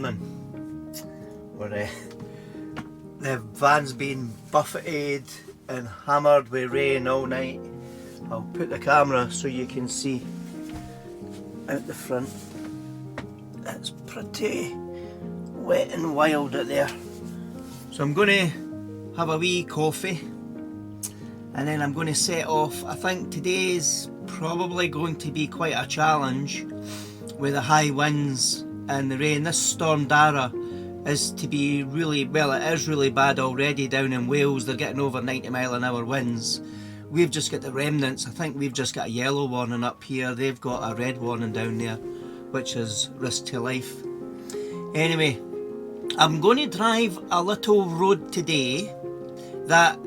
morning. The van's been buffeted and hammered with rain all night. I'll put the camera so you can see out the front. It's pretty wet and wild out there. So I'm going to have a wee coffee and then I'm going to set off. I think today's probably going to be quite a challenge with the high winds and the rain. This storm Dara is to be really, well, it is really bad already down in Wales. They're getting over 90-mile-an-hour winds. We've just got the remnants. I think we've just got a yellow warning up here. They've got a red warning down there, which is risk to life. Anyway, I'm going to drive a little road today that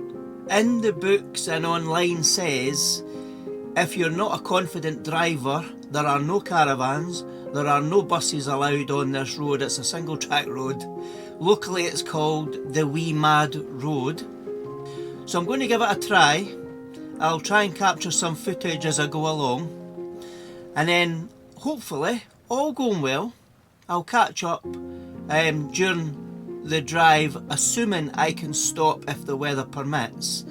in the books and online says if you're not a confident driver, there are no caravans, there are no buses allowed on this road. It's a single track road. Locally it's called the Wee Mad Road. So I'm going to give it a try. I'll try and capture some footage as I go along. And then hopefully, all going well, I'll catch up during the drive, assuming I can stop if the weather permits.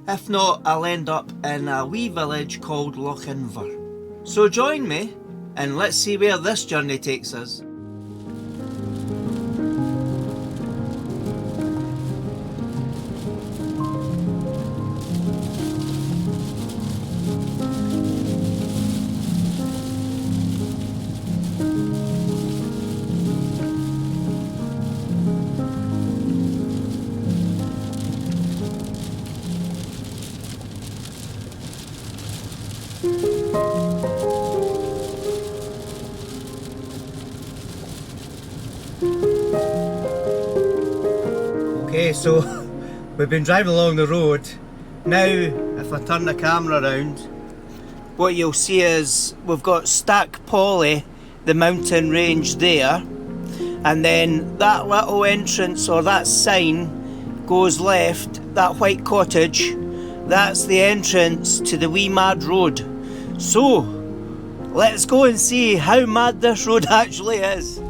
If not, I'll end up in a wee village called Lochinver. So join me and let's see where this journey takes us. Okay, so we've been driving along the road. Now, if I turn the camera around, what you'll see is we've got Stack Polly, the mountain range there, and then that little entrance or that sign goes left, that white cottage, that's the entrance to the Wee Mad Road. So, let's go and see how mad this road actually is.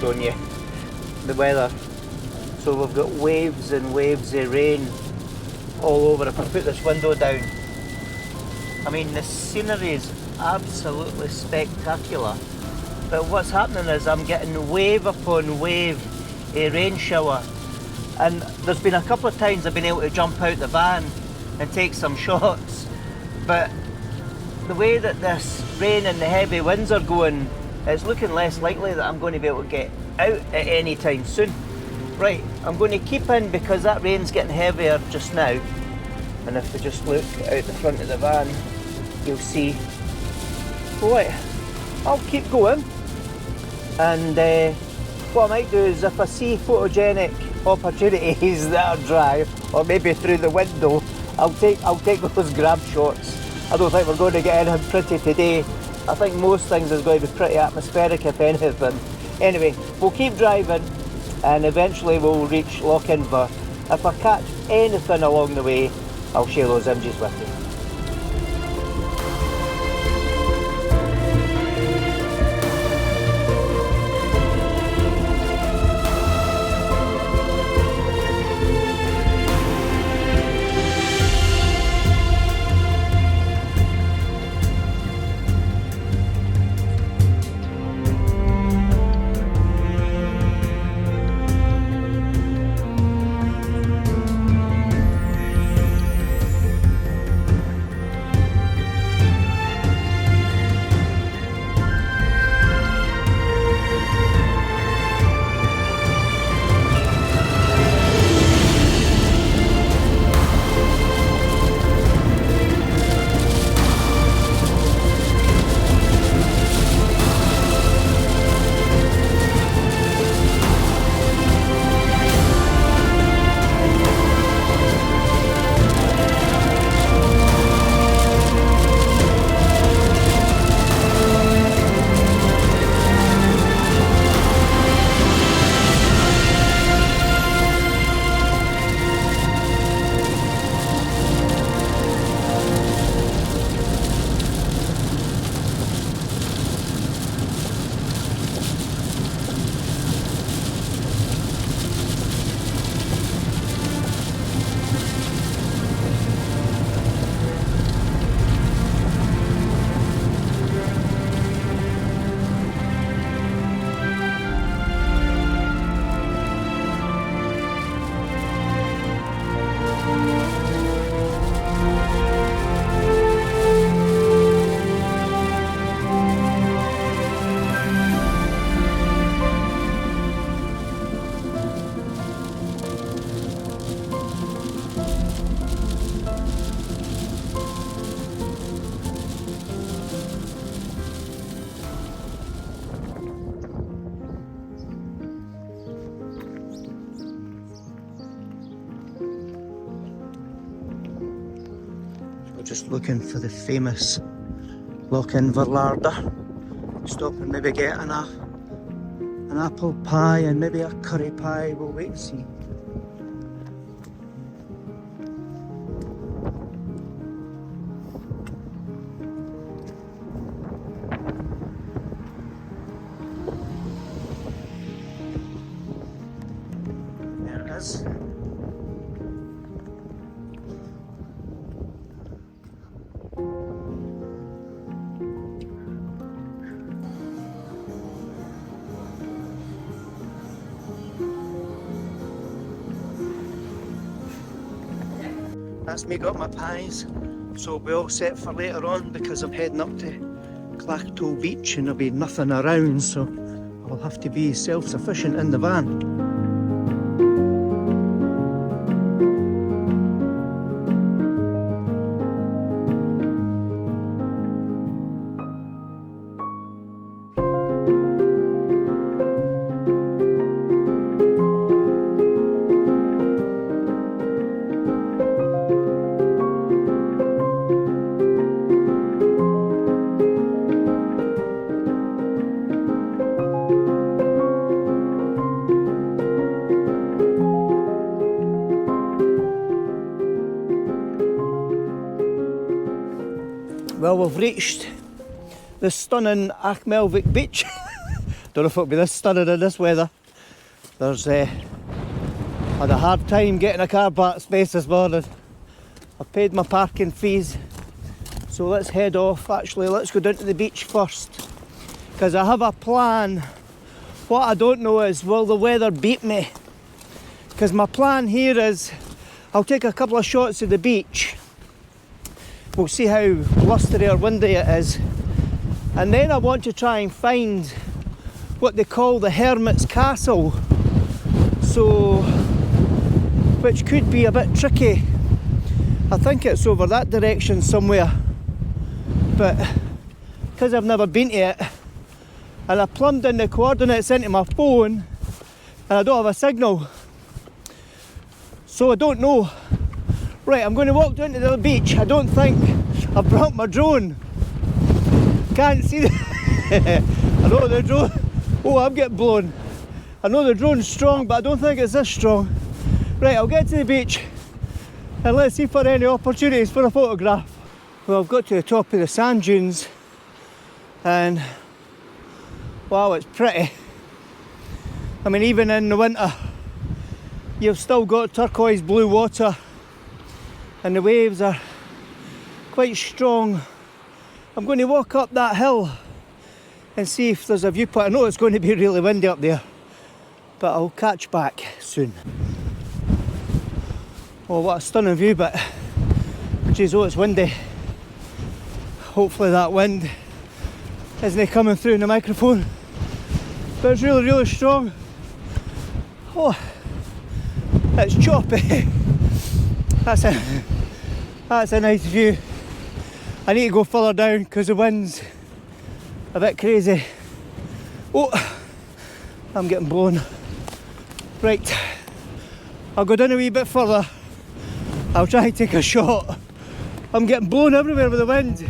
Showing you the weather. So we've got waves and waves of rain all over. If I put this window down, I mean the scenery is absolutely spectacular, but what's happening is I'm getting wave upon wave a rain shower, and there's been a couple of times I've been able to jump out the van and take some shots, but the way that this rain and the heavy winds are going, it's looking less likely that I'm going to be able to get out at any time soon. Right, I'm going to keep in because that rain's getting heavier just now. And if we just look out the front of the van, you'll see. Right, I'll keep going. And what I might do is if I see photogenic opportunities that I drive, or maybe through the window, I'll take those grab shots. I don't think we're going to get anything pretty today. I think most things is going to be pretty atmospheric, if anything. Anyway, we'll keep driving and eventually we'll reach Lochinver. If I catch anything along the way, I'll share those images with you. just looking for the famous Lochinver larder. Stop and maybe get an apple pie and maybe a curry pie. We'll wait and see. There it is. That's me got my pies, so we'll be all set for later on because I'm heading up to Achmelvich Beach and there'll be nothing around, so I'll have to be self-sufficient in the van. Well, we've reached the stunning Achmelvich Beach. Don't know if it'll be this stunning in this weather. There's had a hard time getting a car park space this morning. I've paid my parking fees, so let's head off. Actually, let's go down to the beach first, because I have a plan. What I don't know is, will the weather beat me? Because my plan here is, I'll take a couple of shots of the beach. We'll see how blustery or windy it is, and then I want to try and find what they call the hermit's castle, so which could be a bit tricky. I think it's over that direction somewhere, but because I've never been to it and I plumbed in the coordinates into my phone and I don't have a signal, so I don't know. Right, I'm going to walk down to the beach. I don't think I've brought my drone. Can't see the I know the drone. Oh, I'm getting blown. I know the drone's strong, but I don't think it's this strong. Right, I'll get to the beach and let's see for any opportunities for a photograph. Well, I've got to the top of the sand dunes and wow, it's pretty. I mean, even in the winter, you've still got turquoise blue water and the waves are quite strong. I'm going to walk up that hill and see if there's a viewpoint. I know it's going to be really windy up there, but I'll catch back soon. Oh, what a stunning view, but geez, oh, it's windy. Hopefully that wind isn't coming through in the microphone, but it's really, really strong. Oh, it's choppy. That's a nice view. I need to go further down because the wind's a bit crazy. Oh, I'm getting blown. Right, I'll go down a wee bit further. I'll try and take a shot. I'm getting blown everywhere with the wind.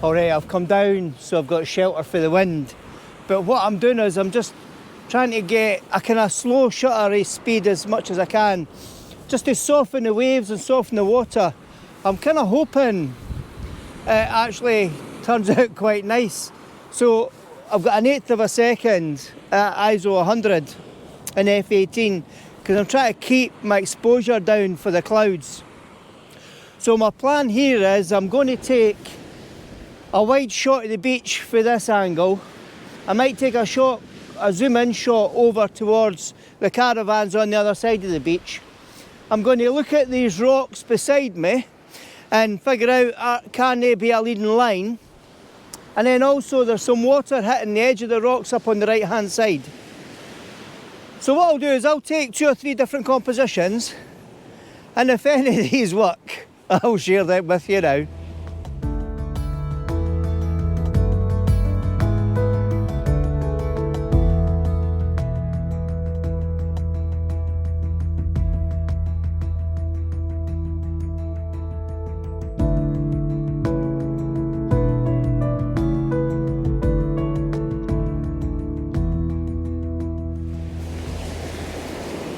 Alright, I've come down, so I've got shelter for the wind. But what I'm doing is I'm just trying to get a kind of slow shutter speed as much as I can, just to soften the waves and soften the water. I'm kind of hoping it actually turns out quite nice. So I've got an 1/8 of a second at ISO 100 in f/18 because I'm trying to keep my exposure down for the clouds. So my plan here is I'm going to take a wide shot of the beach for this angle. I might take a zoom in shot over towards the caravans on the other side of the beach. I'm going to look at these rocks beside me and figure out can they be a leading line. And then also there's some water hitting the edge of the rocks up on the right hand side. So what I'll do is I'll take 2 or 3 different compositions, and if any of these work, I'll share that with you now.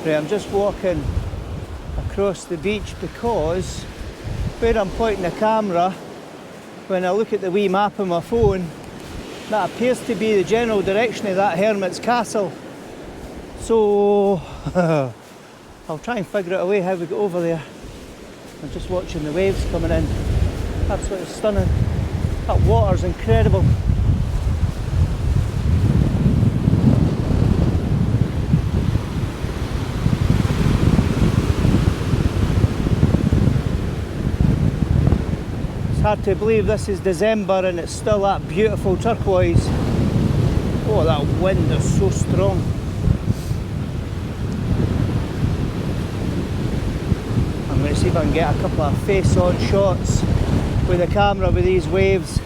Right, I'm just walking across the beach because where I'm pointing the camera, when I look at the wee map on my phone, that appears to be the general direction of that hermit's castle. So I'll try and figure out a way how we get over there. I'm just watching the waves coming in. Absolutely stunning. That water's incredible. Hard to believe this is December and it's still that beautiful turquoise. Oh, that wind is so strong. I'm going to see if I can get a couple of face-on shots with the camera with these waves.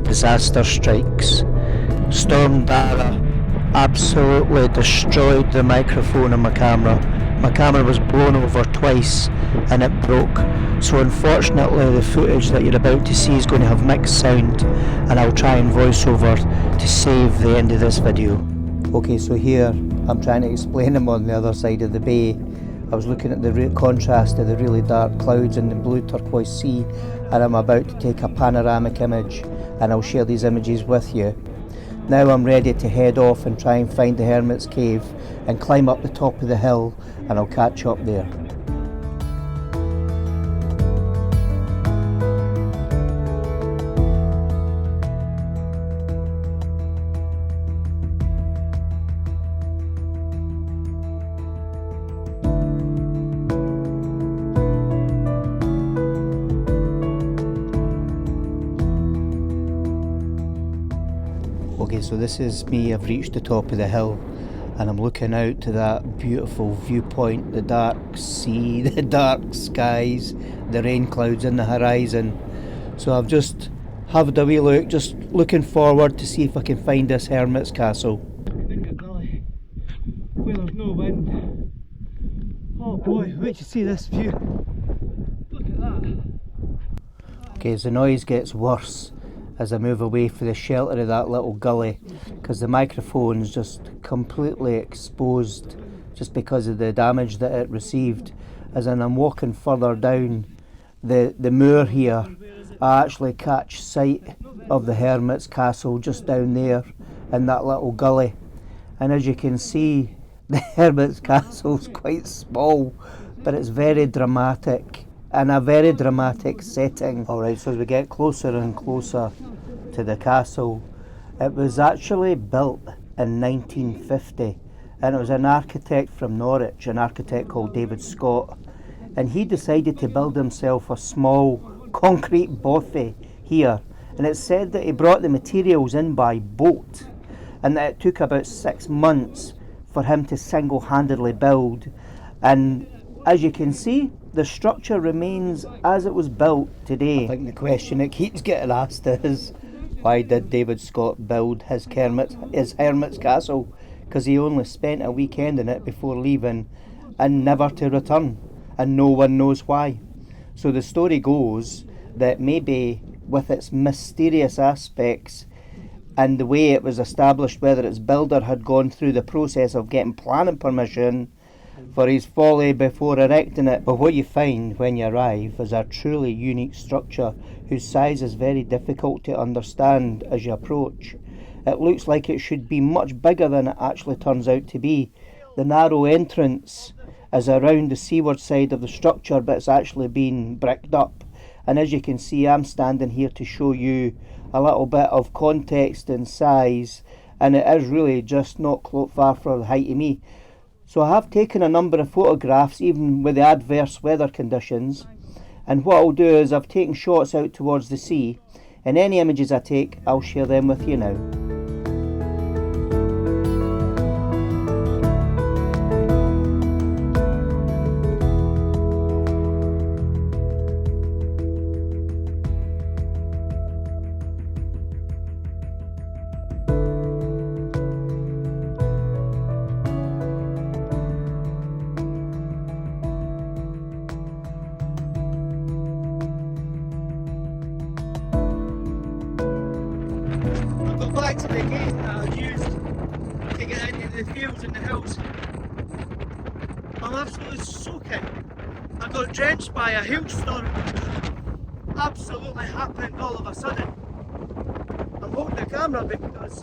Disaster strikes. Storm Dara absolutely destroyed the microphone on my camera. My camera was blown over twice and it broke. So unfortunately the footage that you're about to see is going to have mixed sound, and I'll try and voice over to save the end of this video. Okay, so here I'm trying to explain them on the other side of the bay. I was looking at the contrast of the really dark clouds and the blue turquoise sea, and I'm about to take a panoramic image, and I'll share these images with you. Now I'm ready to head off and try and find the Hermit's Cave and climb up the top of the hill, and I'll catch up there. Okay, so this is me. I've reached the top of the hill and I'm looking out to that beautiful viewpoint, the dark sea, the dark skies, the rain clouds in the horizon. So I've just had a wee look, just looking forward to see if I can find this hermit's castle. In a gully where there's no wind. Oh boy, wait to see this view. Look at that. Okay, as the noise gets worse as I move away for the shelter of that little gully, because the microphone's just completely exposed just because of the damage that it received. As in I'm walking further down the moor here, I actually catch sight of the hermit's castle just down there in that little gully. And as you can see, the hermit's castle's quite small, but it's very dramatic. In a very dramatic setting. Alright, so as we get closer and closer to the castle, it was actually built in 1950, and it was an architect from Norwich, an architect called David Scott, and he decided to build himself a small concrete bothy here, and it's said that he brought the materials in by boat, and that it took about 6 months for him to single-handedly build. And as you can see, the structure remains as it was built today. I think the question that keeps getting asked is, why did David Scott build his hermit's castle? Because he only spent a weekend in it before leaving and never to return, and no one knows why. So the story goes that maybe with its mysterious aspects, and the way it was established, whether its builder had gone through the process of getting planning permission for his folly before erecting it. But what you find when you arrive is a truly unique structure whose size is very difficult to understand as you approach. It looks like it should be much bigger than it actually turns out to be. The narrow entrance is around the seaward side of the structure, but it's actually been bricked up. And as you can see, I'm standing here to show you a little bit of context and size, and it is really just not far from the height of me. So I have taken a number of photographs even with the adverse weather conditions, and what I'll do is I've taken shots out towards the sea, and any images I take I'll share them with you now. Back to the gate that I've used to get into the fields and the hills. I'm absolutely soaking. I got drenched by a hailstorm which absolutely happened all of a sudden. I'm holding the camera because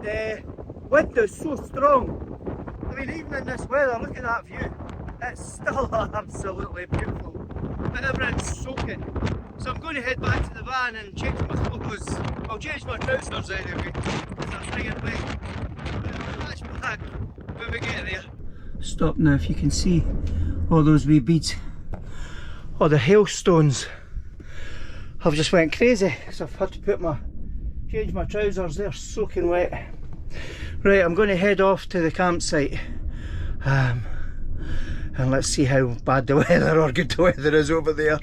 the wind is so strong. I mean, even in this weather, look at that view. It's still absolutely beautiful, but everyone's soaking. So I'm going to head back to the van and change my clothes. I'll change my trousers anyway, because I'm bringing it back. I'll catch back when we get there. Stop now, if you can see all those wee beads. Oh, the hailstones. I've just went crazy because I've had to change my trousers. They're soaking wet. Right, I'm going to head off to the campsite. And let's see how bad the weather or good the weather is over there.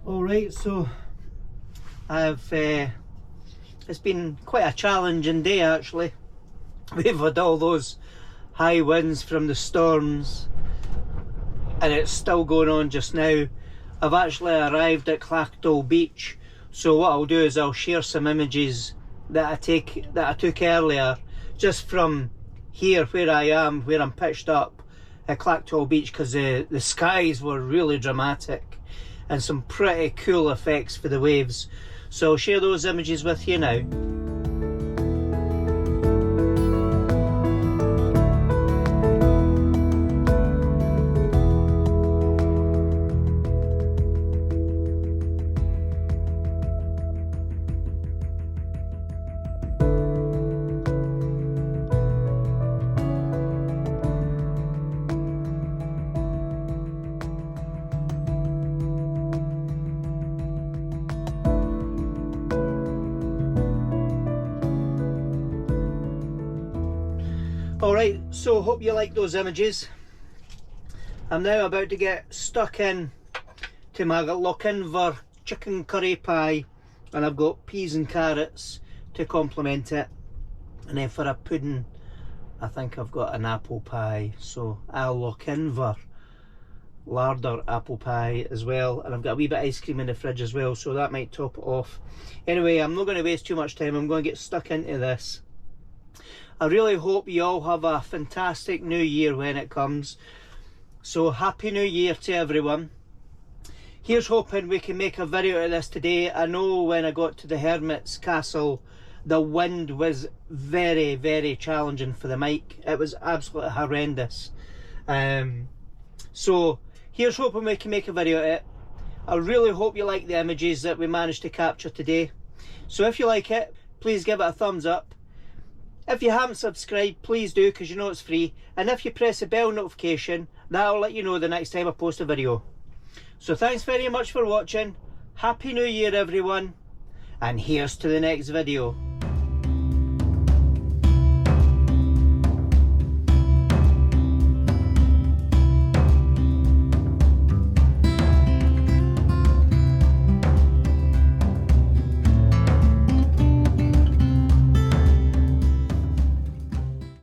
Alright, so it's been quite a challenging day actually. We've had all those high winds from the storms and it's still going on just now. I've actually arrived at Achmelvich Beach, so what I'll do is I'll share some images that I took earlier just from here where I am, where I'm pitched up at Achmelvich Beach, because the skies were really dramatic and some pretty cool effects for the waves. So I'll share those images with you now. Alright, so hope you like those images. I'm now about to get stuck in to my Lochinver chicken curry pie, and I've got peas and carrots to complement it, and then for a pudding I think I've got an apple pie, so a Lochinver larder apple pie as well, and I've got a wee bit of ice cream in the fridge as well, so that might top it off. Anyway, I'm not going to waste too much time, I'm going to get stuck into this. I really hope you all have a fantastic new year when it comes. So happy new year to everyone. Here's hoping we can make a video of this today. I know when I got to the hermit's castle The wind was very, very challenging for the mic. It was absolutely horrendous. So here's hoping we can make a video of it. I really hope you like the images that we managed to capture today. So if you like it, please give it a thumbs up. If you haven't subscribed, please do, because you know it's free. And if you press the bell notification, that'll let you know the next time I post a video. So thanks very much for watching. Happy New Year everyone. And here's to the next video.